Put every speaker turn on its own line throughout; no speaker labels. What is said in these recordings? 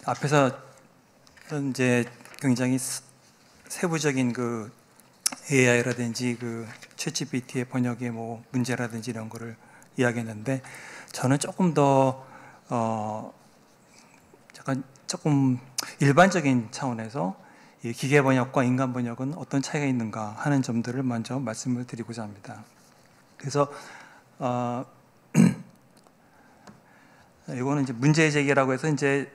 앞에서 이제 굉장히 세부적인 그 AI라든지 그 챗GPT의 번역의 뭐 문제라든지 이런 거를 이야기했는데, 저는 조금 더 약간 조금 일반적인 차원에서 이 기계 번역과 인간 번역은 어떤 차이가 있는가 하는 점들을 먼저 말씀을 드리고자 합니다. 그래서 이거는 이제 문제 제기라고 해서 이제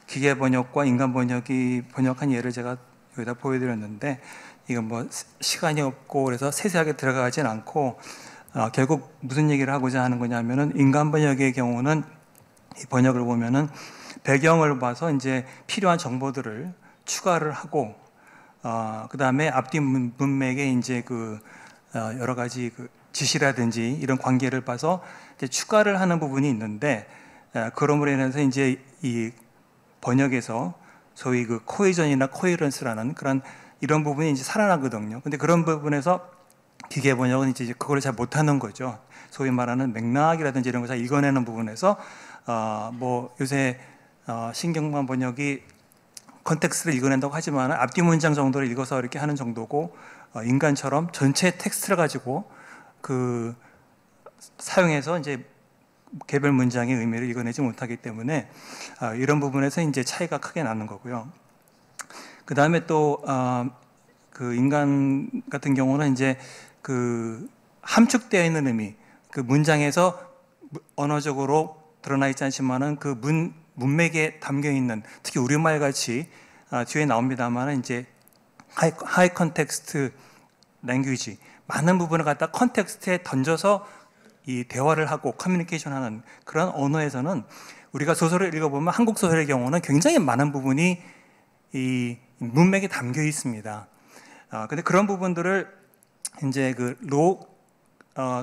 기계 번역과 인간 번역이 번역한 예를 제가 여기다 보여드렸는데, 이건 뭐 시간이 없고 그래서 세세하게 들어가진 않고, 결국 무슨 얘기를 하고자 하는 거냐면은, 인간 번역의 경우는 이 번역을 보면은 배경을 봐서 이제 필요한 정보들을 추가를 하고, 그 다음에 앞뒤 문맥에 이제 그 여러 가지 그 지시라든지 이런 관계를 봐서 이제 추가를 하는 부분이 있는데, 그러므로 인해서 이제 이 번역에서 소위 그 코헤전이나 코헤런스라는 그런 이런 부분이 이제 살아나거든요. 근데 그런 부분에서 기계 번역은 이제 그걸 잘 못하는 거죠. 소위 말하는 맥락이라든지 이런 걸 잘 읽어내는 부분에서 뭐 요새 신경망 번역이 컨텍스트를 읽어낸다고 하지만 앞뒤 문장 정도를 읽어서 이렇게 하는 정도고, 인간처럼 전체 텍스트를 가지고 그 사용해서 이제 개별 문장의 의미를 읽어내지 못하기 때문에 이런 부분에서 이제 차이가 크게 나는 거고요. 그 다음에 또 그 인간 같은 경우는 이제 그 함축되어 있는 의미, 그 문장에서 언어적으로 드러나 있지 않지만은 그 문맥에 담겨 있는, 특히 우리말 같이 뒤에 나옵니다만은 이제 하이 컨텍스트 랭귀지, 많은 부분을 갖다 컨텍스트에 던져서 이 대화를 하고 커뮤니케이션 하는 그런 언어에서는, 우리가 소설을 읽어보면 한국 소설의 경우는 굉장히 많은 부분이 이 문맥에 담겨 있습니다. 근데 그런 부분들을 이제 그 로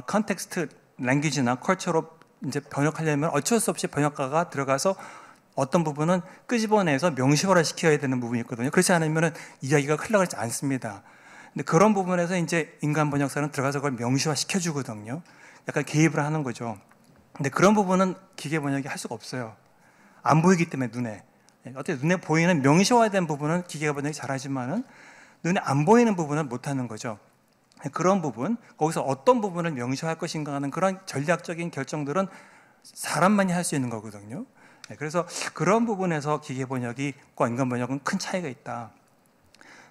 컨텍스트 랭귀지나 컬처로 이제 번역하려면 어쩔 수 없이 번역가가 들어가서 어떤 부분은 끄집어내서 명시화를 시켜야 되는 부분이 있거든요. 그렇지 않으면 이야기가 흘러가지 않습니다. 근데 그런 부분에서 이제 인간 번역사는 들어가서 그걸 명시화 시켜주거든요. 약간 개입을 하는 거죠. 근데 그런 부분은 기계 번역이 할 수가 없어요. 안 보이기 때문에 눈에. 어떻게 눈에 보이는 명시화된 부분은 기계가 번역이 잘하지만은 눈에 안 보이는 부분은 못하는 거죠. 그런 부분, 거기서 어떤 부분을 명시화할 것인가 하는 그런 전략적인 결정들은 사람만이 할 수 있는 거거든요. 그래서 그런 부분에서 기계 번역과 인간 번역은 큰 차이가 있다.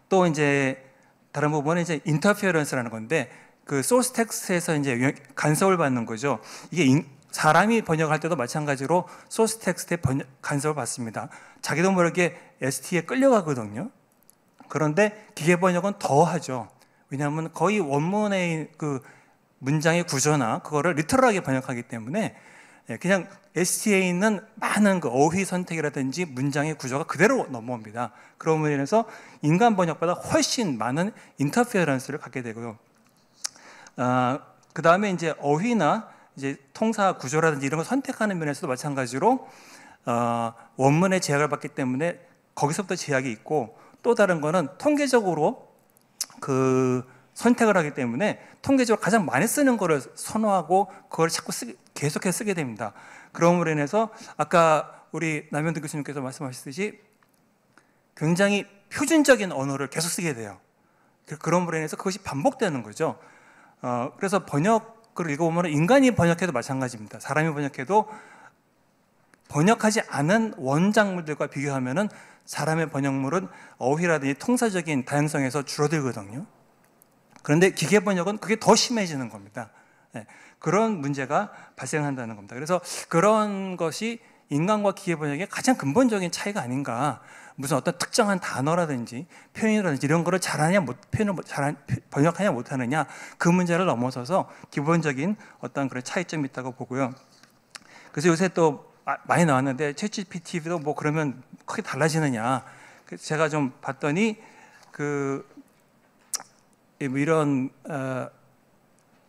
또 이제 다른 부분은 이제 인터피어런스라는 건데, 그 소스 텍스트에서 이제 간섭을 받는 거죠. 이게 사람이 번역할 때도 마찬가지로 소스 텍스트에 간섭을 받습니다. 자기도 모르게 ST에 끌려가거든요. 그런데 기계 번역은 더 하죠. 왜냐하면 거의 원문의 그 문장의 구조나 그거를 리터럴하게 번역하기 때문에 그냥 ST에 있는 많은 그 어휘 선택이라든지 문장의 구조가 그대로 넘어옵니다. 그러므로 인해서 인간 번역보다 훨씬 많은 인터피어런스를 갖게 되고요. 그 다음에 이제 어휘나 이제 통사 구조라든지 이런 걸 선택하는 면에서도 마찬가지로 원문의 제약을 받기 때문에 거기서부터 제약이 있고, 또 다른 거는 통계적으로 그 선택을 하기 때문에 통계적으로 가장 많이 쓰는 거를 선호하고 그걸 자꾸 계속해서 쓰게 됩니다. 그럼으로 인해서 아까 우리 남현도 교수님께서 말씀하셨듯이 굉장히 표준적인 언어를 계속 쓰게 돼요. 그럼으로 인해서 그것이 반복되는 거죠. 그래서 번역을 읽어보면 인간이 번역해도 마찬가지입니다. 사람이 번역해도 번역하지 않은 원작물들과 비교하면은 사람의 번역물은 어휘라든지 통사적인 다양성에서 줄어들거든요. 그런데 기계 번역은 그게 더 심해지는 겁니다. 그런 문제가 발생한다는 겁니다. 그래서 그런 것이 인간과 기계 번역의 가장 근본적인 차이가 아닌가. 무슨 어떤 특정한 단어라든지 표현이라든지 이런 거를 잘하냐, 번역하냐 못하느냐, 그 문제를 넘어서서 기본적인 어떤 그런 차이점이 있다고 보고요. 그래서 요새 또 많이 나왔는데 챗GPT도 뭐 그러면 크게 달라지느냐. 제가 좀 봤더니 이런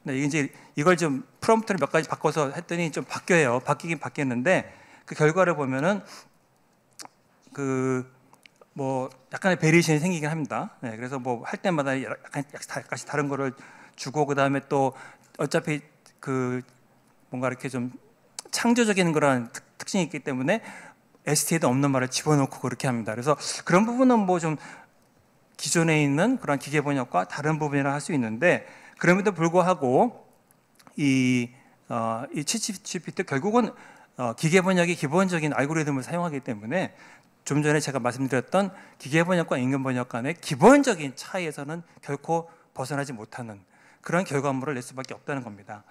이제 이걸 좀 프롬프트를 몇 가지 바꿔서 했더니 좀 바뀌어요. 바뀌긴 바뀌었는데 그 결과를 보면은 뭐 약간의 베리에이션이 생기긴 합니다. 그래서 뭐 할 때마다 약간씩 다른 거를 주고, 그 다음에 또 어차피 뭔가 이렇게 좀 창조적인 그런 특징이 있기 때문에 ST에도 없는 말을 집어넣고 그렇게 합니다. 그래서 그런 부분은 뭐 좀 기존에 있는 그런 기계 번역과 다른 부분이라 할 수 있는데, 그럼에도 불구하고 이 챗GPT 결국은 기계 번역이 기본적인 알고리즘을 사용하기 때문에 좀 전에 제가 말씀드렸던 기계 번역과 인간 번역 간의 기본적인 차이에서는 결코 벗어나지 못하는 그런 결과물을 낼 수밖에 없다는 겁니다.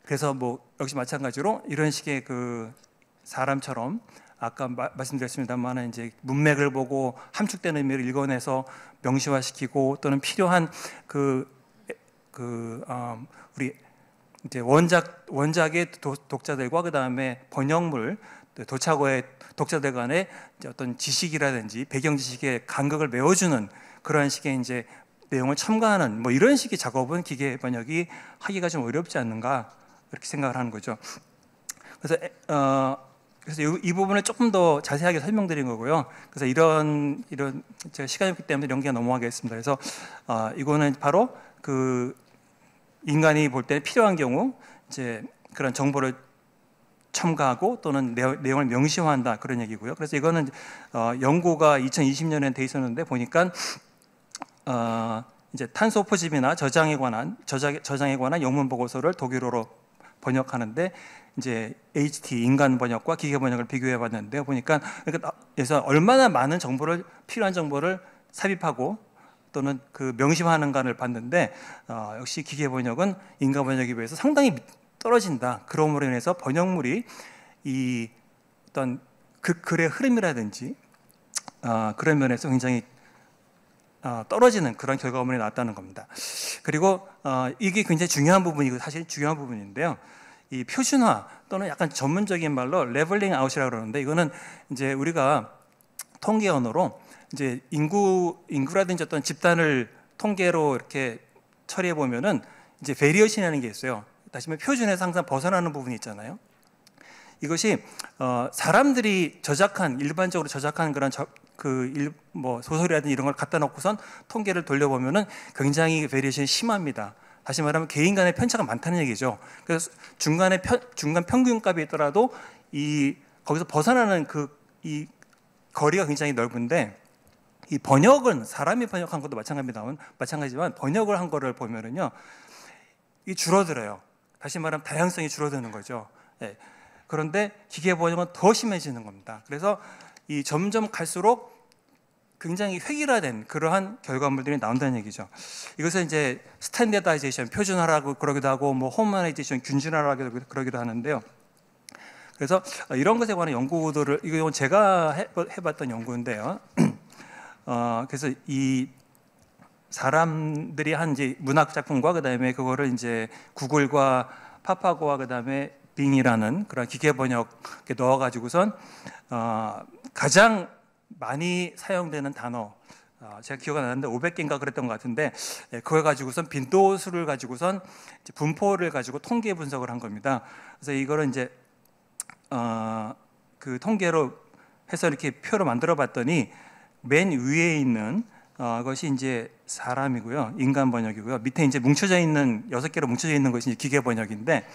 그래서 뭐 역시 마찬가지로 이런 식의 그 사람처럼 아까 말씀드렸습니다만 이제 문맥을 보고 함축된 의미를 읽어내서 명시화시키고 또는 필요한 우리 이제 원작의 독자들과 그 다음에 번역물 도착어의 독자들 간의 어떤 지식이라든지 배경 지식의 간극을 메워주는 그런 식의 이제 내용을 첨가하는 뭐 이런 식의 작업은 기계 번역이 하기가 좀 어렵지 않는가 이렇게 생각을 하는 거죠. 그래서 이 부분을 조금 더 자세하게 설명드린 거고요. 그래서 이런 제가 시간이 없기 때문에 연기가 넘어가겠습니다. 그래서 이거는 바로 그 인간이 볼 때 필요한 경우 이제 그런 정보를 첨가하고 또는 내용을 명시화한다 그런 얘기고요. 그래서 이거는 연구가 2020년에 돼 있었는데 보니까 이제 탄소 포집이나 저장에 관한 영문 보고서를 독일어로 번역하는데 이제 HT 인간 번역과 기계 번역을 비교해 봤는데 보니까 그래서 얼마나 많은 정보를 필요한 정보를 삽입하고 또는 그 명시화하는가를 봤는데 역시 기계 번역은 인간 번역에 비해서 상당히 떨어진다. 그러므로 인해서 번역물이 이 어떤 그 글의 흐름이라든지 그런 면에서 굉장히 떨어지는 그런 결과물이 나왔다는 겁니다. 그리고 이게 굉장히 중요한 부분이고 사실 중요한 부분인데요. 이 표준화 또는 약간 전문적인 말로 레벨링 아웃이라고 그러는데 이거는 이제 우리가 통계 언어로 이제 인구라든지 어떤 집단을 통계로 이렇게 처리해 보면은 이제 베리어션이라는 게 있어요. 다시 말해 표준에서 항상 벗어나는 부분이 있잖아요. 이것이 사람들이 일반적으로 저작한 그런 뭐 소설이라든지 이런 걸 갖다 놓고선 통계를 돌려보면은 굉장히 베리에이션이 심합니다. 다시 말하면 개인 간의 편차가 많다는 얘기죠. 그래서 중간 평균값이 있더라도 거기서 벗어나는 이 거리가 굉장히 넓은데 이 번역은 사람이 번역한 것도 마찬가지지만 번역을 한 거를 보면은요 이 줄어들어요. 다시 말하면 다양성이 줄어드는 거죠. 네. 그런데 기계 번역은 더 심해지는 겁니다. 그래서 이 점점 갈수록 굉장히 획일화된 그러한 결과물들이 나온다는 얘기죠. 이것을 이제 스탠다이제이션, 표준화라고 그러기도 하고, 뭐 호모나이제이션, 균준화라고 그러기도 하는데요. 그래서 이런 것에 관한 연구들을 이건 제가 해봤던 연구인데요. 그래서 이 사람들이 한 이제 문학 작품과 그다음에 그거를 이제 구글과 파파고와 그다음에 빙이라는 그런 기계 번역에 넣어가지고선 가장 많이 사용되는 단어 제가 기억 안 나는데 500개인가 그랬던 것 같은데 그걸 가지고선 빈도수를 가지고선 분포를 가지고 통계 분석을 한 겁니다. 그래서 이거를 이제 그 통계로 해서 이렇게 표로 만들어 봤더니 맨 위에 있는 것이 이제 사람이고요, 인간 번역이고요. 밑에 이제 뭉쳐져 있는 6개로 뭉쳐져 있는 것이 기계 번역인데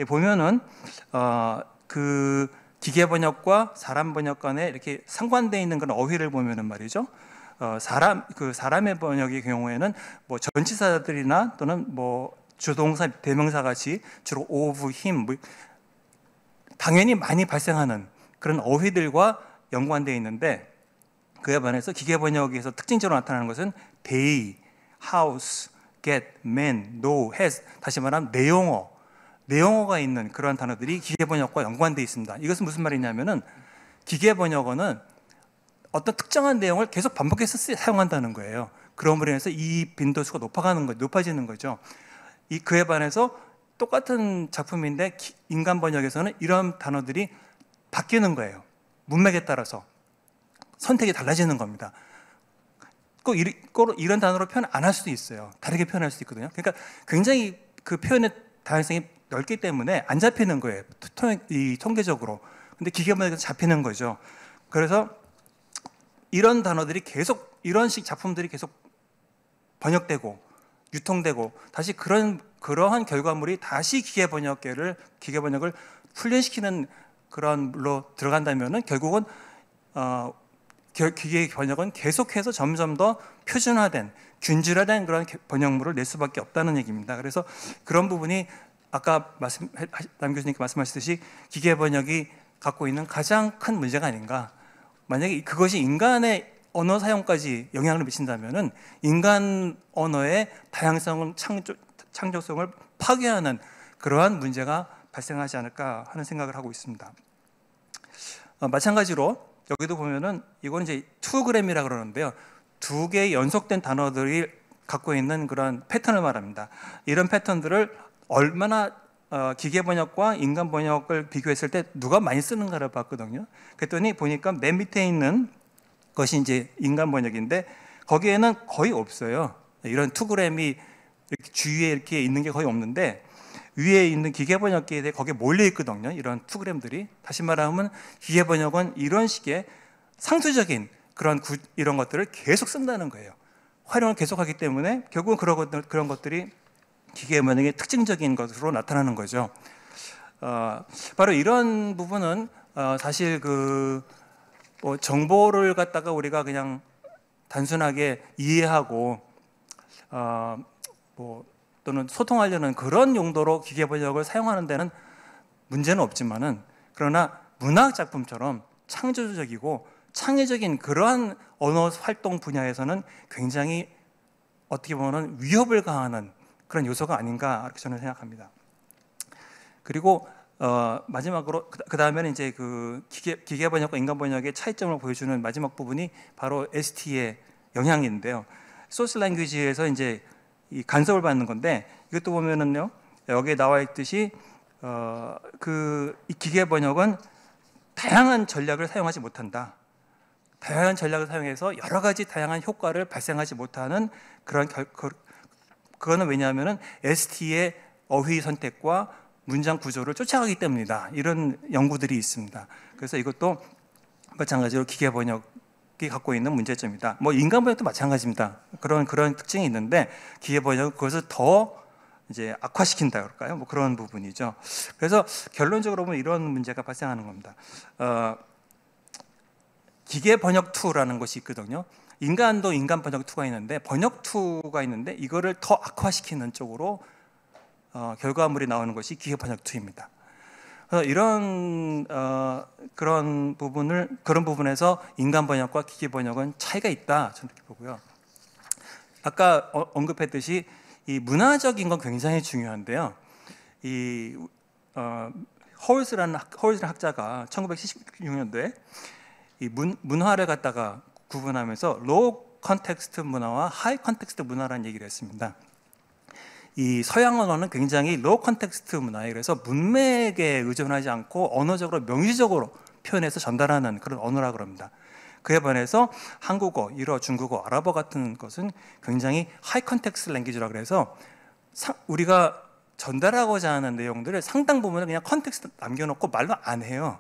보면은 그 기계 번역과 사람 번역 간에 이렇게 상관되어 있는 그런 어휘를 보면은 말이죠. 사람의 번역의 경우에는 뭐 전치사들이나 또는 뭐 주동사, 대명사 같이 주로 of, him 당연히 많이 발생하는 그런 어휘들과 연관되어 있는데 그에 반해서 기계 번역에서 특징적으로 나타나는 것은 they, house, get, man, know, has 다시 말하면 내용어가 있는 그러한 단어들이 기계 번역과 연관되어 있습니다. 이것은 무슨 말이냐면은 기계 번역어는 어떤 특정한 내용을 계속 반복해서 사용한다는 거예요. 그럼으로 인해서 이 빈도수가 높아지는 거죠. 그에 반해서 똑같은 작품인데 인간 번역에서는 이런 단어들이 바뀌는 거예요. 문맥에 따라서 선택이 달라지는 겁니다. 꼭 이런 단어로 표현 안 할 수도 있어요. 다르게 표현할 수도 있거든요. 그러니까 굉장히 그 표현의 다양성이 넓기 때문에 안 잡히는 거예요. 통계적으로. 근데 기계 번역에서 잡히는 거죠. 그래서 이런 단어들이 계속 이런 식 작품들이 계속 번역되고 유통되고 다시 그러한 결과물이 다시 기계 번역을 훈련시키는 그런 물로 들어간다면은 결국은 기계 번역은 계속해서 점점 더 표준화된, 균질화된 그런 번역물을 낼 수밖에 없다는 얘기입니다. 그래서 그런 부분이 아까 남 교수님께 말씀하셨듯이 기계 번역이 갖고 있는 가장 큰 문제가 아닌가. 만약에 그것이 인간의 언어 사용까지 영향을 미친다면은 인간 언어의 다양성을 창조성을 파괴하는 그러한 문제가 발생하지 않을까 하는 생각을 하고 있습니다. 마찬가지로 여기도 보면은 이건 이제 2g이라 그러는데요. 두 개의 연속된 단어들이 갖고 있는 그런 패턴을 말합니다. 이런 패턴들을 얼마나 기계 번역과 인간 번역을 비교했을 때 누가 많이 쓰는가를 봤거든요. 그랬더니 보니까 맨 밑에 있는 것이 이제 인간 번역인데 거기에는 거의 없어요. 이런 2g이 이렇게 주위에 이렇게 있는 게 거의 없는데 위에 있는 기계 번역기에 대해 거기에 몰려 있거든요. 이런 2g들이. 다시 말하면 기계 번역은 이런 식의 상투적인 이런 것들을 계속 쓴다는 거예요. 활용을 계속하기 때문에 결국은 그런 것들이 기계 번역의 특징적인 것으로 나타나는 거죠. 바로 이런 부분은 사실 뭐 정보를 갖다가 우리가 그냥 단순하게 이해하고 또는 소통하려는 그런 용도로 기계 번역을 사용하는 데는 문제는 없지만은, 그러나 문학 작품처럼 창조적이고 창의적인 그러한 언어 활동 분야에서는 굉장히 어떻게 보면 위협을 가하는 그런 요소가 아닌가 이렇게 저는 생각합니다. 그리고 마지막으로 그 다음에는 이제 그 기계 번역과 인간 번역의 차이점을 보여주는 마지막 부분이 바로 ST의 영향인데요. 소스 랭귀지에서 이제 이 간섭을 받는 건데, 이것도 보면은요, 여기에 나와 있듯이 이 기계 번역은 다양한 전략을 사용하지 못한다. 다양한 전략을 사용해서 여러 가지 다양한 효과를 발생하지 못하는 그거는 왜냐하면은 ST의 어휘 선택과 문장 구조를 쫓아가기 때문이다. 이런 연구들이 있습니다. 그래서 이것도 마찬가지로 기계 번역이 갖고 있는 문제점이다. 뭐 인간 번역도 마찬가지입니다. 그런 특징이 있는데 기계 번역은 그것을 더 이제 악화시킨다 그럴까요? 뭐 그런 부분이죠. 그래서 결론적으로 보면 이런 문제가 발생하는 겁니다. 기계 번역 툴이라는 것이 있거든요. 인간도 인간 번역 툴가 있는데 번역 툴가 있는데 이거를 더 악화시키는 쪽으로 결과물이 나오는 것이 기계 번역 툴입니다. 그래서 그런 부분에서 인간 번역과 기계 번역은 차이가 있다 저는 이렇게 보고요. 아까 언급했듯이 이 문화적인 건 굉장히 중요한데요. 이 허울스라는 학자가 1976년도에 이 문화를 갖다가 구분하면서 로우 컨텍스트 문화와 하이 컨텍스트 문화라는 얘기를 했습니다. 이 서양 언어는 굉장히 로우 컨텍스트 문화예요. 그래서 문맥에 의존하지 않고 언어적으로 명시적으로 표현해서 전달하는 그런 언어라고 합니다. 그에 반해서 한국어, 일어, 중국어, 아랍어 같은 것은 굉장히 하이 컨텍스트 랭귀지라고 해서 우리가 전달하고자 하는 내용들을 상당 부분을 그냥 컨텍스트 남겨놓고 말로 안 해요.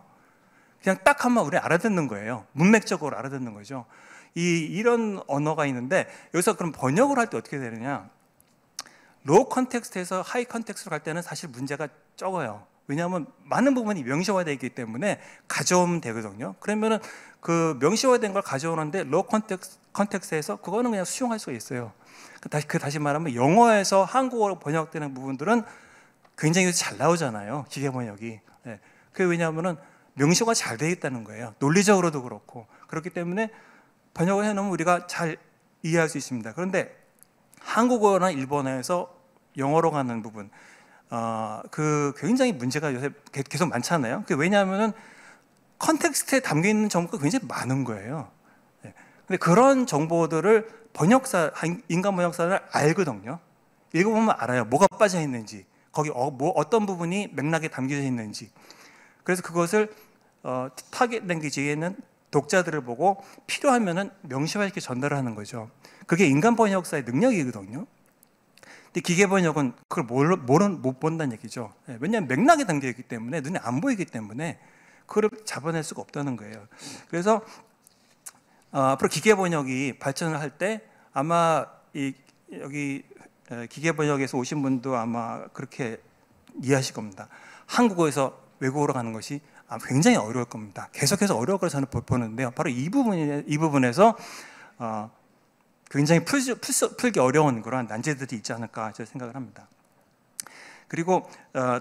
그냥 딱 하면 우리 알아듣는 거예요. 문맥적으로 알아듣는 거죠. 이런 언어가 있는데 여기서 그럼 번역을 할 때 어떻게 되느냐? 로우 컨텍스트에서 하이 컨텍스트로 갈 때는 사실 문제가 적어요. 왜냐하면 많은 부분이 명시화되어 있기 때문에 가져오면 되거든요. 그러면은 그 명시화된 걸 가져오는데 로우 컨텍스트에서 그거는 그냥 수용할 수가 있어요. 다시 말하면 영어에서 한국어로 번역되는 부분들은 굉장히 잘 나오잖아요. 기계 번역이. 네. 그게 왜냐하면은 명시화가 잘 되어 있다는 거예요. 논리적으로도 그렇고. 그렇기 때문에 번역을 해놓으면 우리가 잘 이해할 수 있습니다. 그런데 한국어나 일본어에서 영어로 가는 부분, 굉장히 문제가 요새 계속 많잖아요. 그게 왜냐하면은 컨텍스트에 담겨 있는 정보가 굉장히 많은 거예요. 네. 근데 그런 정보들을 인간 번역사를 알거든요. 읽어보면 알아요. 뭐가 빠져 있는지, 거기 어떤 부분이 맥락에 담겨져 있는지. 그래서 그것을 타겟 랭귀지에 있는 독자들을 보고 필요하면은 명시화시켜 전달을 하는 거죠. 그게 인간 번역사의 능력이거든요. 근데 기계 번역은 그걸 못 본다는 얘기죠. 왜냐하면 맥락에 담겨 있기 때문에 눈에 안 보이기 때문에 그걸 잡아낼 수가 없다는 거예요. 그래서 앞으로 기계 번역이 발전을 할 때 아마 여기 기계 번역에서 오신 분도 아마 그렇게 이해하실 겁니다. 한국어에서 외국어로 가는 것이 굉장히 어려울 겁니다. 계속해서 어려울 거라 저는 보는데요. 바로 이 부분에서 굉장히 풀기 어려운 그런 난제들이 있지 않을까 저는 생각을 합니다. 그리고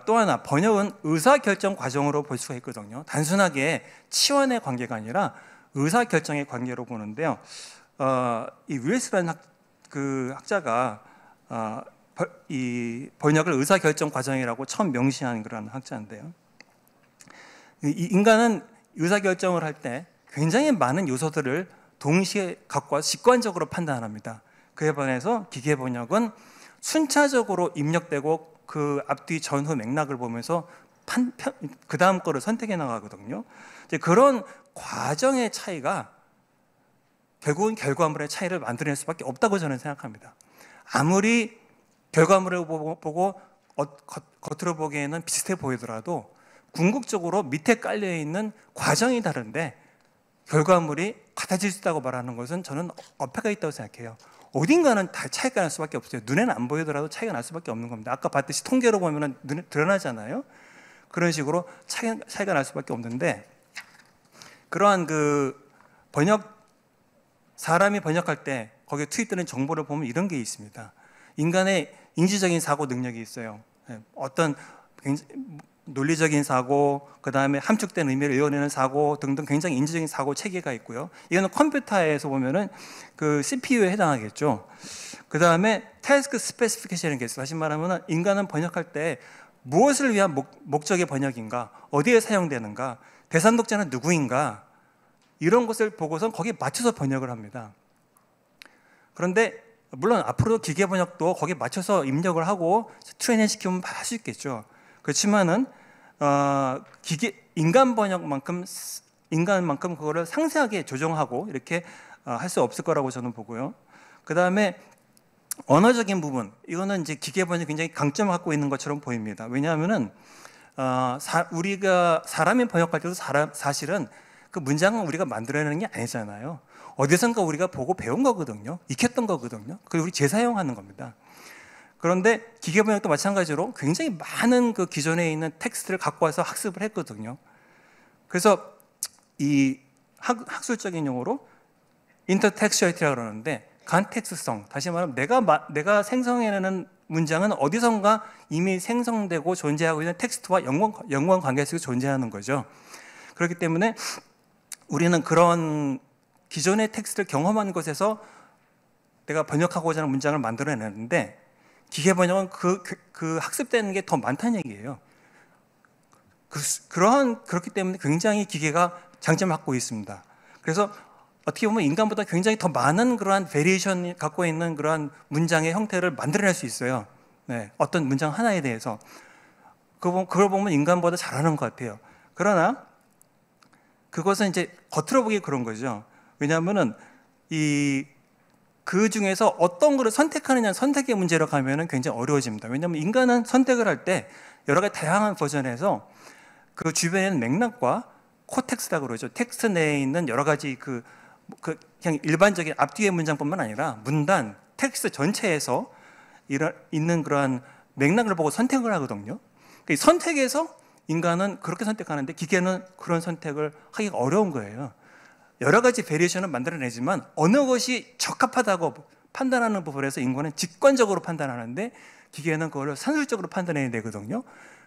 또 하나, 번역은 의사결정 과정으로 볼 수가 있거든요. 단순하게 치환의 관계가 아니라 의사결정의 관계로 보는데요. 이 윌스라는 학자가 이 번역을 의사결정 과정이라고 처음 명시한 그런 학자인데요. 인간은 의사결정을 할 때 굉장히 많은 요소들을 동시에 갖고 와서 직관적으로 판단합니다. 그에 반해서 기계 번역은 순차적으로 입력되고 그 앞뒤 전후 맥락을 보면서 그 다음 거를 선택해 나가거든요. 이제 그런 과정의 차이가 결국은 결과물의 차이를 만들어낼 수밖에 없다고 저는 생각합니다. 아무리 결과물을 보고 겉으로 보기에는 비슷해 보이더라도 궁극적으로 밑에 깔려있는 과정이 다른데 결과물이 같아질 수 있다고 말하는 것은 저는 어폐가 있다고 생각해요. 어딘가는 다 차이가 날 수밖에 없어요. 눈에는 안 보이더라도 차이가 날 수밖에 없는 겁니다. 아까 봤듯이 통계로 보면 눈에 드러나잖아요. 그런 식으로 차이가 날 수밖에 없는데, 그러한 사람이 번역할 때 거기에 투입되는 정보를 보면 이런 게 있습니다. 인간의 인지적인 사고 능력이 있어요. 어떤 논리적인 사고, 그 다음에 함축된 의미를 이어내는 사고 등등 굉장히 인지적인 사고 체계가 있고요. 이거는 컴퓨터에서 보면은 그 CPU에 해당하겠죠. 그 다음에 태스크 스페시피케이션이라는 게 있어요. 다시 말하면 인간은 번역할 때 무엇을 위한 목적의 번역인가, 어디에 사용되는가, 대상 독자는 누구인가, 이런 것을 보고선 거기에 맞춰서 번역을 합니다. 그런데 물론 앞으로 기계 번역도 거기에 맞춰서 입력을 하고 트레이닝 시키면 할 수 있겠죠. 그렇지만은 인간 번역만큼 그거를 상세하게 조정하고 이렇게 할 수 없을 거라고 저는 보고요. 그 다음에 언어적인 부분, 이거는 이제 기계 번역이 굉장히 강점을 갖고 있는 것처럼 보입니다. 왜냐하면은 우리가 사람이 번역할 때도 사실은 그 문장은 우리가 만들어내는 게 아니잖아요. 어디선가 우리가 보고 배운 거거든요. 익혔던 거거든요. 그리고 우리 재사용하는 겁니다. 그런데 기계 번역도 마찬가지로 굉장히 많은 그 기존에 있는 텍스트를 갖고 와서 학습을 했거든요. 그래서 이 학술적인 용어로 인터텍스츄얼리티라고 그러는데, 간텍스성, 다시 말하면 내가 생성해내는 문장은 어디선가 이미 생성되고 존재하고 있는 텍스트와 연관 관계 속에 존재하는 거죠. 그렇기 때문에 우리는 그런 기존의 텍스트를 경험한 것에서 내가 번역하고자 하는 문장을 만들어내는데, 기계 번역은 그 학습되는 게 더 많다는 얘기예요. 그렇기 때문에 굉장히 기계가 장점을 갖고 있습니다. 그래서 어떻게 보면 인간보다 굉장히 더 많은 그러한 베리에이션이 갖고 있는 그러한 문장의 형태를 만들어낼 수 있어요. 네, 어떤 문장 하나에 대해서. 그걸 보면 인간보다 잘하는 것 같아요. 그러나 그것은 이제 겉으로 보기 그런 거죠. 왜냐하면은 그 중에서 어떤 거를 선택하느냐, 선택의 문제로 가면은 굉장히 어려워집니다. 왜냐하면 인간은 선택을 할 때 여러 가지 다양한 버전에서 그 주변에 있는 맥락과 코텍스트라고 그러죠. 텍스트 내에 있는 여러 가지 그냥 일반적인 앞뒤의 문장뿐만 아니라 문단, 텍스트 전체에서 있는 그러한 맥락을 보고 선택을 하거든요. 그 선택에서 인간은 그렇게 선택하는데 기계는 그런 선택을 하기가 어려운 거예요. 여러 가지 베리에이션을 만들어내지만 어느 것이 적합하다고 판단하는 부분에서 인간은 직관적으로 판단하는데 기계는 그걸 산술적으로 판단해야 되거든요.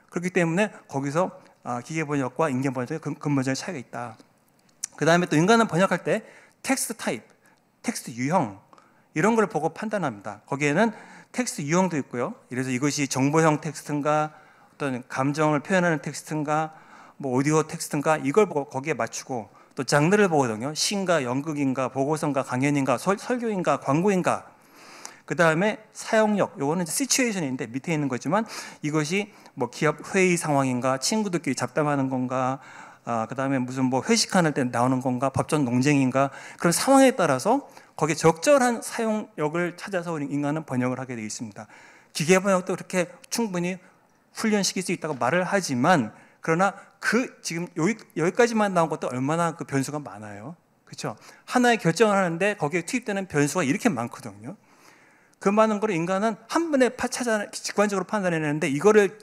그렇기 때문에 거기서 기계 번역과 인간 번역의 근본적인 차이가 있다. 그 다음에 또 인간은 번역할 때 텍스트 타입, 텍스트 유형 이런 걸 보고 판단합니다. 거기에는 텍스트 유형도 있고요. 그래서 이것이 정보형 텍스트인가, 어떤 감정을 표현하는 텍스트인가, 뭐 오디오 텍스트인가, 이걸 보고 거기에 맞추고 또 장르를 보거든요. 시인가, 연극인가, 보고서인가, 강연인가, 설교인가, 광고인가. 그 다음에 사용력, 요거는 시츄에이션인데 밑에 있는 거지만 이것이 뭐 기업 회의 상황인가, 친구들끼리 잡담하는 건가, 그 다음에 무슨 뭐 회식하는 때 나오는 건가, 법전 논쟁인가, 그런 상황에 따라서 거기에 적절한 사용력을 찾아서 우리 인간은 번역을 하게 되어 있습니다. 기계 번역도 그렇게 충분히 훈련시킬 수 있다고 말을 하지만, 그러나 지금 여기까지만 나온 것도 얼마나 그 변수가 많아요. 그렇죠? 하나의 결정을 하는데 거기에 투입되는 변수가 이렇게 많거든요. 그 많은 걸 인간은 한 번에 직관적으로 판단해내는데 이거를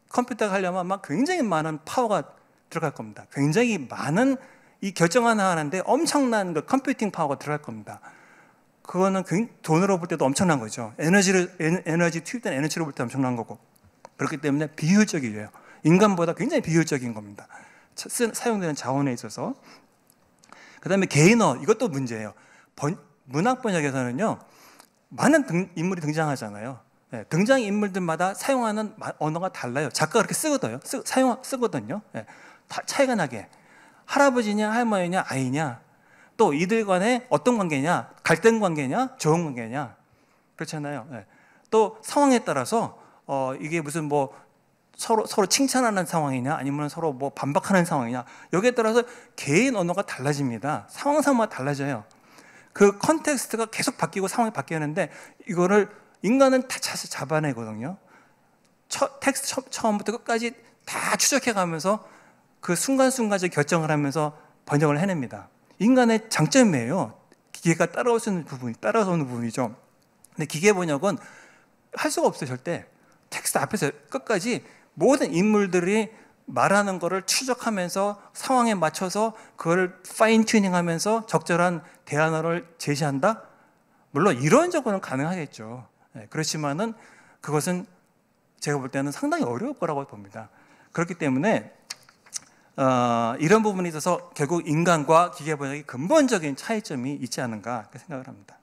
컴퓨터가 하려면 막 굉장히 많은 파워가 들어갈 겁니다. 굉장히 많은 이 결정 하나 하는데 엄청난 그 컴퓨팅 파워가 들어갈 겁니다. 그거는 돈으로 볼 때도 엄청난 거죠. 에너지 투입된 에너지로 볼 때 엄청난 거고. 그렇기 때문에 비효율적이에요. 인간보다 굉장히 비효율적인 겁니다. 사용되는 자원에 있어서. 그 다음에 개인어, 이것도 문제예요. 문학 번역에서는요, 많은 인물이 등장하잖아요. 네, 등장 인물들마다 사용하는 언어가 달라요. 작가가 그렇게 쓰거든요. 네, 다 차이가 나게. 할아버지냐, 할머니냐, 아이냐, 또 이들 간에 어떤 관계냐, 갈등 관계냐, 좋은 관계냐, 그렇잖아요. 네. 또 상황에 따라서 이게 무슨 뭐 서로 칭찬하는 상황이냐, 아니면 서로 뭐 반박하는 상황이냐, 여기에 따라서 개인 언어가 달라집니다. 상황마다 달라져요. 그 컨텍스트가 계속 바뀌고 상황이 바뀌는데 이거를 인간은 다 잡아내거든요. 텍스트 처음부터 끝까지 다 추적해가면서 그 순간순간적 결정을 하면서 번역을 해냅니다. 인간의 장점이에요. 기계가 따라오는 부분이죠. 근데 기계 번역은 할 수가 없어요, 절대. 텍스트 앞에서 끝까지 모든 인물들이 말하는 거를 추적하면서 상황에 맞춰서 그걸 파인 튜닝하면서 적절한 대안어를 제시한다? 물론 이론적으로는 가능하겠죠. 그렇지만은 그것은 제가 볼 때는 상당히 어려울 거라고 봅니다. 그렇기 때문에 이런 부분에 있어서 결국 인간과 기계 번역이 근본적인 차이점이 있지 않은가 생각을 합니다.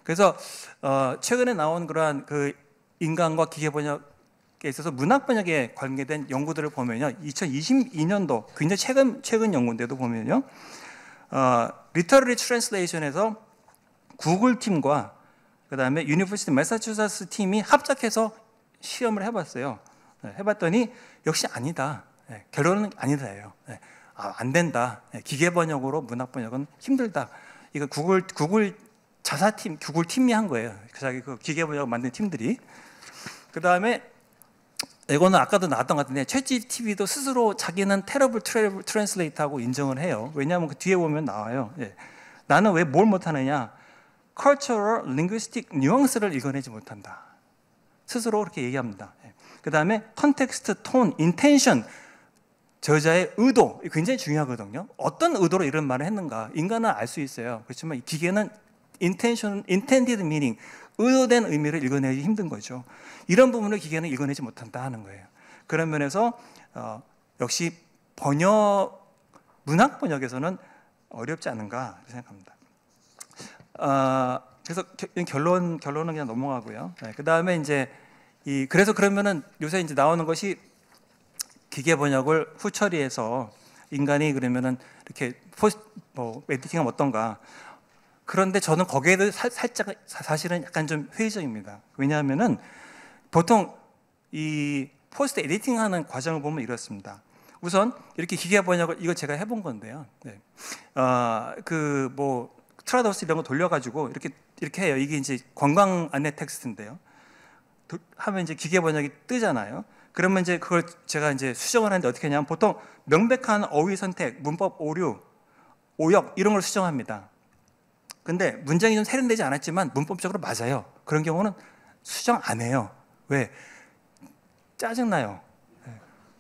그래서 최근에 나온 그러한 그 인간과 기계 번역에 있어서 문학 번역에 관계된 연구들을 보면요, 2022년도 굉장히 최근 연구인데도 보면요, 리터러리 트랜슬레이션에서 구글 팀과 그 다음에 유니버시티 매사추세츠 팀이 합작해서 시험을 해봤어요. 해봤더니 역시 아니다. 결론은 아니다예요. 안 된다. 기계 번역으로 문학 번역은 힘들다. 이거 구글 자사팀, 구글 팀이 한 거예요. 자기 그 기계 번역 만든 팀들이. 그 다음에 이거는 아까도 나왔던 것 같은데 챗GPT도 스스로 자기는 테러블 트랜슬레이터하고 인정을 해요. 왜냐하면 그 뒤에 보면 나와요. 나는 왜 뭘 못하느냐? cultural, linguistic nuance를 읽어내지 못한다. 스스로 그렇게 얘기합니다. 그 다음에 context, tone, intention, 저자의 의도, 굉장히 중요하거든요. 어떤 의도로 이런 말을 했는가? 인간은 알 수 있어요. 그렇지만 이 기계는 intended meaning, 의도된 의미를 읽어내기 힘든 거죠. 이런 부분을 기계는 읽어내지 못한다 하는 거예요. 그런 면에서 역시 문학 번역에서는 어렵지 않은가 생각합니다. 그래서 결론은 그냥 넘어가고요. 그 다음에 이제 그래서 그러면은 요새 이제 나오는 것이 기계 번역을 후처리해서 인간이 그러면은 이렇게 에디팅하면 어떤가. 그런데 저는 거기에 대해서 살짝 사실은 약간 좀 회의적입니다. 왜냐하면은 보통 이 포스트 에디팅하는 과정을 보면 이렇습니다. 우선 이렇게 기계 번역을 이거 제가 해본 건데요. 트라더스 이런 거 돌려가지고 이렇게 해요. 이게 이제 관광 안내 텍스트인데요. 하면 이제 기계 번역이 뜨잖아요. 그러면 이제 그걸 제가 이제 수정을 하는데 어떻게 하냐면 보통 명백한 어휘 선택, 문법 오류, 오역 이런 걸 수정합니다. 근데 문장이 좀 세련되지 않았지만 문법적으로 맞아요. 그런 경우는 수정 안 해요. 왜? 짜증나요.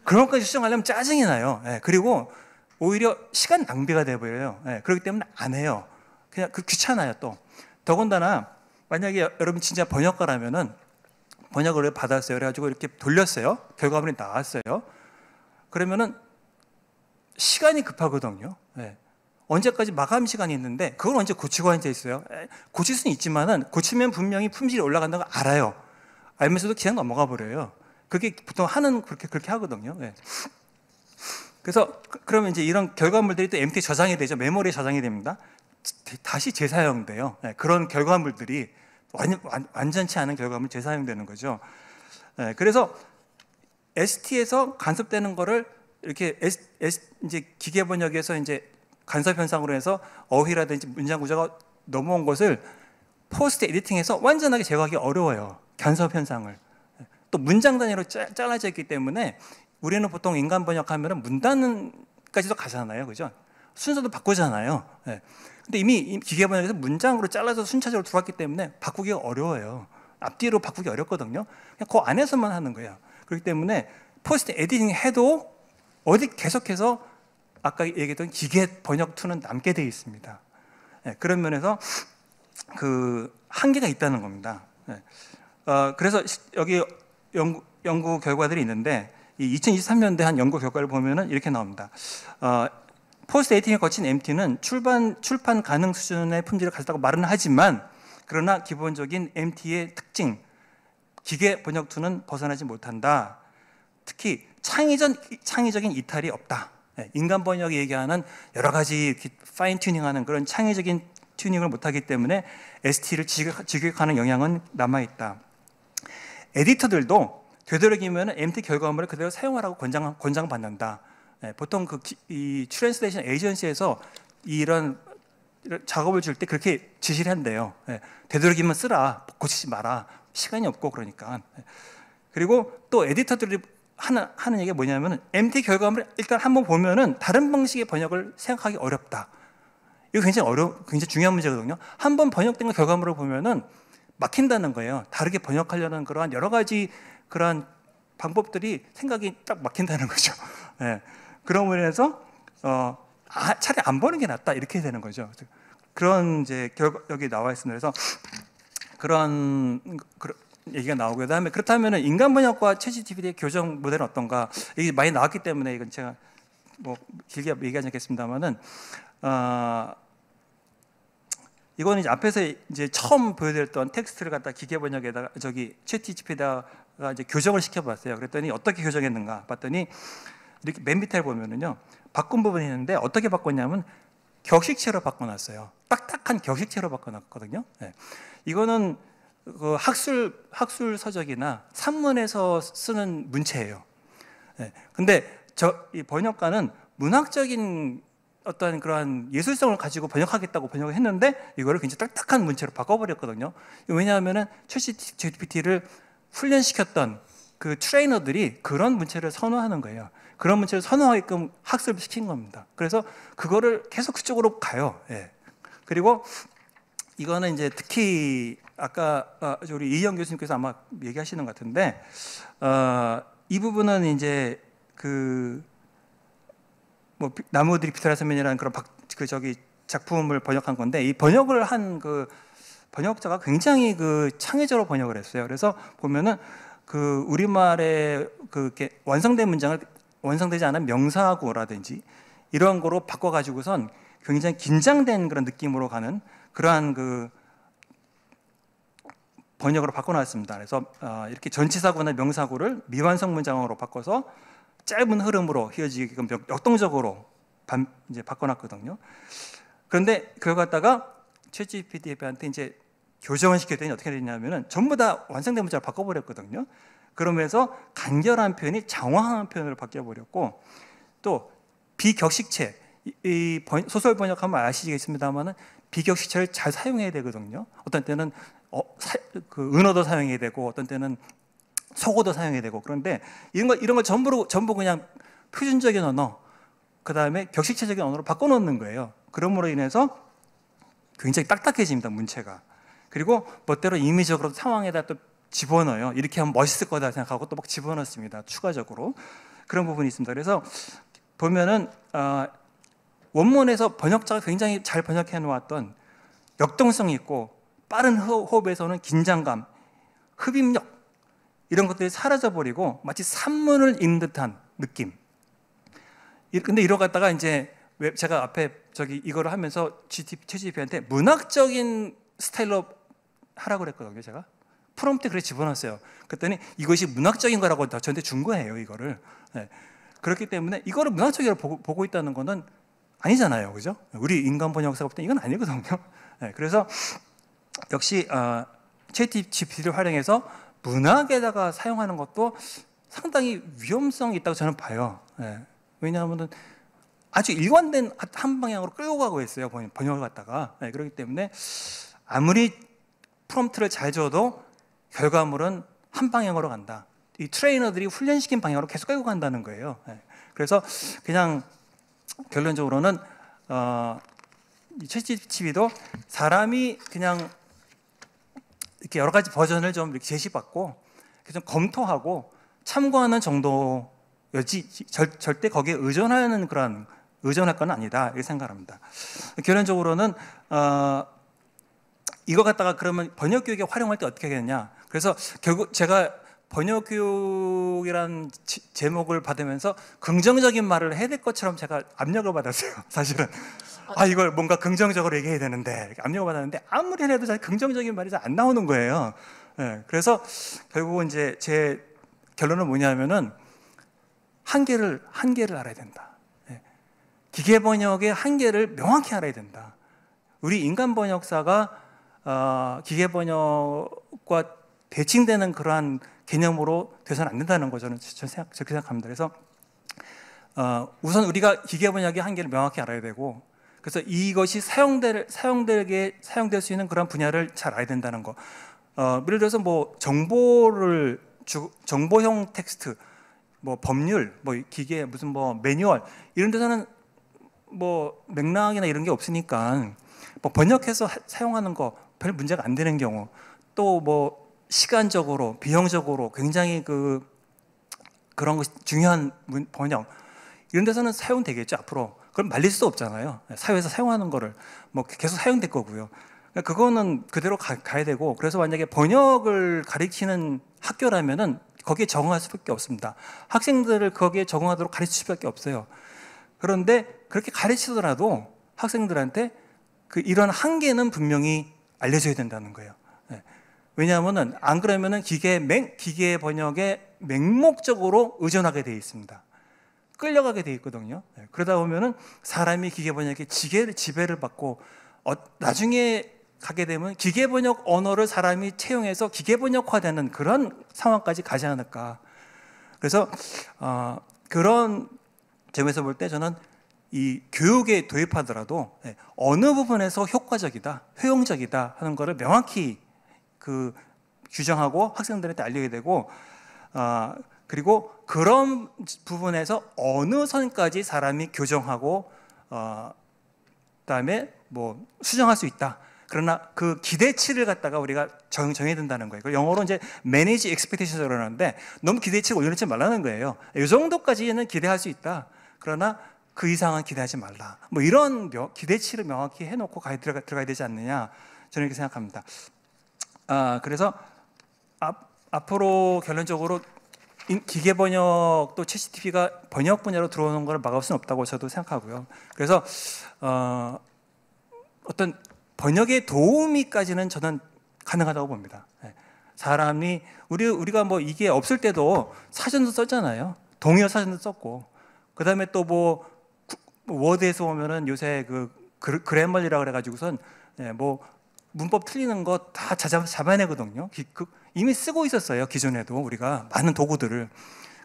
그런 것까지 수정하려면 짜증이 나요. 그리고 오히려 시간 낭비가 돼버려요. 그렇기 때문에 안 해요. 그냥 귀찮아요 또. 더군다나 만약에 여러분 진짜 번역가라면은 번역을 받았어요. 그래가지고 이렇게 돌렸어요. 결과물이 나왔어요. 그러면은 시간이 급하거든요. 언제까지 마감 시간이 있는데 그걸 언제 고치고 앉아 있어요. 고칠 수는 있지만은 고치면 분명히 품질이 올라간다는 걸 알아요. 알면서도 그냥 넘어가 버려요. 그게 보통 그렇게 하거든요. 그래서 그러면 이제 이런 결과물들이 또 MT 저장이 되죠. 메모리에 저장이 됩니다. 다시 재사용돼요. 그런 결과물들이 완전치 않은 결과물 재사용되는 거죠. 그래서 ST에서 간섭되는 거를 이렇게 이제 기계 번역에서 이제 간섭 현상으로 해서 어휘라든지 문장 구조가 넘어온 것을 포스트 에디팅해서 완전하게 제거하기 어려워요. 간섭 현상을. 또 문장 단위로 잘라져 있기 때문에 우리는 보통 인간 번역하면 문단까지도 가잖아요. 그죠? 순서도 바꾸잖아요. 근데 이미 기계 번역에서 문장으로 잘라서 순차적으로 들어왔기 때문에 바꾸기가 어려워요. 앞뒤로 바꾸기 어렵거든요. 그냥 그 안에서만 하는 거예요. 그렇기 때문에 포스트 에디팅 해도 어디 계속해서 아까 얘기했던 기계 번역 툴은 남게 되어 있습니다. 그런 면에서 그 한계가 있다는 겁니다. 그래서 여기 연구 결과들이 있는데 이 2023년대 한 연구 결과를 보면은 이렇게 나옵니다. 포스트 에이팅을 거친 MT는 출판 가능 수준의 품질을 가졌다고 말은 하지만 그러나 기본적인 MT의 특징, 기계 번역 툴은 벗어나지 못한다. 특히 창의적인 이탈이 없다. 인간 번역이 얘기하는 여러 가지 파인 튜닝하는 그런 창의적인 튜닝을 못하기 때문에 ST를 직역하는 영향은 남아있다. 에디터들도 되도록이면 MT 결과물을 그대로 사용하라고 권장받는다. 보통 이 트랜스레이션 에이전시에서 이런 작업을 줄 때 그렇게 지시를 한대요. 되도록이면 쓰라, 고치지 마라. 시간이 없고 그러니까. 그리고 또 에디터들이 하는 얘기가 뭐냐면 MT 결과물을 일단 한번 보면은 다른 방식의 번역을 생각하기 어렵다. 이거 굉장히 중요한 문제거든요. 한번 번역된 결과물을 보면은 막힌다는 거예요. 다르게 번역하려는 그러한 여러 가지 그러한 방법들이 생각이 딱 막힌다는 거죠. 그런 면에서 차라리 안 보는 게 낫다 이렇게 되는 거죠. 그런 이제 여기 나와 있습니다. 그래서 그런 얘기가 나오고 그다음에 그렇다면 인간 번역과 챗GPT의 교정 모델은 어떤가? 이게 많이 나왔기 때문에 이건 제가 뭐 길게 얘기하지 않겠습니다만은 이거는 이제 앞에서 이제 처음 보여드렸던 텍스트를 갖다 기계 번역에다가 챗GPT에다가 이제 교정을 시켜봤어요. 그랬더니 어떻게 교정했는가 봤더니 이렇게 맨 밑에 보면은요 바꾼 부분이 있는데 어떻게 바꿨냐면 격식체로 바꿔놨어요. 딱딱한 격식체로 바꿔놨거든요. 이거는 그 학술 서적이나 산문에서 쓰는 문체예요. 근데 이 번역가는 문학적인 어떤 그러한 예술성을 가지고 번역하겠다고 번역을 했는데 이거를 굉장히 딱딱한 문체로 바꿔버렸거든요. 왜냐하면은 챗GPT를 훈련시켰던 그 트레이너들이 그런 문체를 선호하는 거예요. 그런 문체를 선호하게끔 학습을 시킨 겁니다. 그래서 그거를 계속 그쪽으로 가요. 그리고 이거는 이제 특히 아까 우리 이희영 교수님께서 아마 얘기하시는 것 같은데 이 부분은 이제 뭐 나무들이 비틀어 서면이라는 그런 작품을 번역한 건데 이 번역을 한 그 번역자가 굉장히 창의적으로 번역을 했어요. 그래서 보면은 우리말의 이렇게 완성된 문장을 완성되지 않은 명사구라든지 이런 거로 바꿔가지고선 굉장히 긴장된 그런 느낌으로 가는 그러한 번역으로 바꿔놨습니다. 그래서 이렇게 전치사구나 명사구를 미완성 문장으로 바꿔서 짧은 흐름으로 이어지게끔 역동적으로 이제 바꿔놨거든요. 그런데 그걸 갖다가 챗GPT한테 이제 교정을 시켰더니 어떻게 되냐면은 전부 다 완성된 문자를 바꿔버렸거든요. 그러면서 간결한 표현이 장황한 표현으로 바뀌어버렸고 또 비격식체, 소설 번역하면 아시겠습니다만은 비격식체를 잘 사용해야 되거든요. 어떤 때는 은어도 사용해야 되고 어떤 때는 속어도 사용해야 되고 그런데 이런 걸 전부 그냥 표준적인 언어 그 다음에 격식체적인 언어로 바꿔놓는 거예요. 그러므로 인해서 굉장히 딱딱해집니다, 문체가. 그리고 멋대로 임의적으로 상황에다 또 집어넣어요. 이렇게 하면 멋있을 거다 생각하고 또 막 집어넣습니다. 추가적으로 그런 부분이 있습니다. 그래서 보면은 원문에서 번역자가 굉장히 잘 번역해 놓았던 역동성이 있고 빠른 호흡에서는 긴장감, 흡입력 이런 것들이 사라져버리고 마치 산문을 읽는 듯한 느낌. 근데 이러 갔다가 이제 제가 앞에 이거를 하면서 챗GPT한테 문학적인 스타일로 하라고 그랬거든요. 제가 프롬프트 그래 집어넣었어요. 그랬더니 이것이 문학적인 거라고 저한테 준 거예요. 이거를. 그렇기 때문에 이거를 문학적으로 보고 있다는 거는 아니잖아요, 그죠? 우리 인간 번역사가 볼 때 이건 아니거든요. 그래서 역시 챗GPT를 활용해서 문학에다가 사용하는 것도 상당히 위험성이 있다고 저는 봐요. 왜냐하면 아주 일관된 한 방향으로 끌고 가고 있어요. 번역을 갖다가. 그렇기 때문에 아무리 프롬프트를 잘 줘도 결과물은 한 방향으로 간다. 이 트레이너들이 훈련시킨 방향으로 계속 끌고 간다는 거예요. 그래서 그냥 결론적으로는 이 챗GPT도 사람이 그냥 이렇게 여러 가지 버전을 좀 이렇게 제시받고 좀 검토하고 참고하는 정도로 절대 거기에 의존할 건 아니다 이렇게 생각합니다. 결론적으로는 이거 갖다가 그러면 번역 교육에 활용할 때 어떻게 하겠냐. 그래서 결국 제가 번역 교육이라는 제목을 받으면서 긍정적인 말을 해야 될 것처럼 제가 압력을 받았어요. 사실은 이걸 뭔가 긍정적으로 얘기해야 되는데 압력을 받았는데 아무리 해도 잘 긍정적인 말이 잘 안 나오는 거예요. 네, 그래서 결국은 이제 제 결론은 뭐냐면은 한계를 알아야 된다. 네, 기계 번역의 한계를 명확히 알아야 된다. 우리 인간 번역사가 기계 번역과 대칭되는 그러한 개념으로 돼서는 안 된다는 거 저는 그렇게 생각합니다. 그래서 우선 우리가 기계 번역의 한계를 명확히 알아야 되고, 그래서 이것이 사용될 수 있는 그런 분야를 잘 알아야 된다는 거. 예를 들어서 뭐 정보형 텍스트, 뭐 법률, 뭐 기계 무슨 뭐 매뉴얼 이런 데서는 뭐 맥락이나 이런 게 없으니까 뭐 번역해서 사용하는 거 별 문제가 안 되는 경우, 또 뭐 시간적으로 비용적으로 굉장히 그런 것이 중요한 번역 이런 데서는 사용되겠죠 앞으로. 그럼 말릴 수도 없잖아요. 사회에서 사용하는 거를 뭐 계속 사용될 거고요. 그거는 그대로 가야 되고, 그래서 만약에 번역을 가르치는 학교라면은 거기에 적응할 수밖에 없습니다. 학생들을 거기에 적응하도록 가르칠 수밖에 없어요. 그런데 그렇게 가르치더라도 학생들한테 이런 한계는 분명히 알려줘야 된다는 거예요. 왜냐하면은 안 그러면은 기계 번역에 맹목적으로 의존하게 되어 있습니다. 끌려가게 되어 있거든요. 그러다 보면은 사람이 기계 번역에 지배를 받고 나중에 가게 되면 기계 번역 언어를 사람이 채용해서 기계 번역화되는 그런 상황까지 가지 않을까. 그래서 그런 점에서 볼 때 저는 이 교육에 도입하더라도 어느 부분에서 효과적이다, 효용적이다 하는 것을 명확히 규정하고 학생들한테 알려야 되고, 그리고 그런 부분에서 어느 선까지 사람이 교정하고 그다음에 뭐 수정할 수 있다. 그러나 그 기대치를 갖다가 우리가 정해야 된다는 거예요. 영어로 이제 manage expectations라고 그러는데 너무 기대치를 올려놓지 말라는 거예요. 이 정도까지는 기대할 수 있다. 그러나 그 이상은 기대하지 말라. 뭐 이런 기대치를 명확히 해놓고 들어가야 되지 않느냐, 저는 이렇게 생각합니다. 그래서 앞으로 결론적으로 기계 번역 또 챗GPT가 번역 분야로 들어오는 걸 막을 수는 없다고 저도 생각하고요. 그래서 어떤 번역의 도우미까지는 저는 가능하다고 봅니다. 사람이 우리가 뭐 이게 없을 때도 사전도 썼잖아요. 동의어 사전도 썼고, 그 다음에 또 뭐 워드에서 보면은 요새 그래머리라고 그래가지고선 뭐 문법 틀리는 거 다 잡아내거든요. 이미 쓰고 있었어요. 기존에도 우리가 많은 도구들을.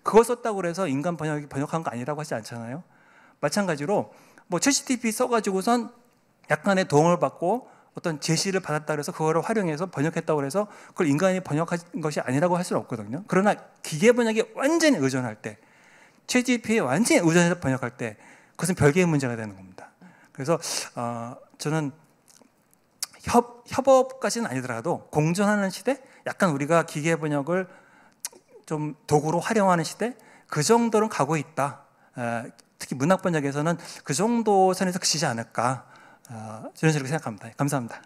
그거 썼다고 해서 인간 번역한 거 아니라고 하지 않잖아요. 마찬가지로 뭐 챗GPT 써가지고선 약간의 도움을 받고 어떤 제시를 받았다 그래서 그거를 활용해서 번역했다고 해서 그걸 인간이 번역한 것이 아니라고 할 수는 없거든요. 그러나 기계 번역에 완전히 의존할 때, 챗GPT에 완전히 의존해서 번역할 때 그것은 별개의 문제가 되는 겁니다. 그래서 저는 협업까지는 아니더라도 공존하는 시대, 약간 우리가 기계 번역을 좀 도구로 활용하는 시대, 그 정도는 가고 있다. 특히 문학 번역에서는 그 정도 선에서 그치지 않을까, 저는 그렇게 생각합니다. 감사합니다.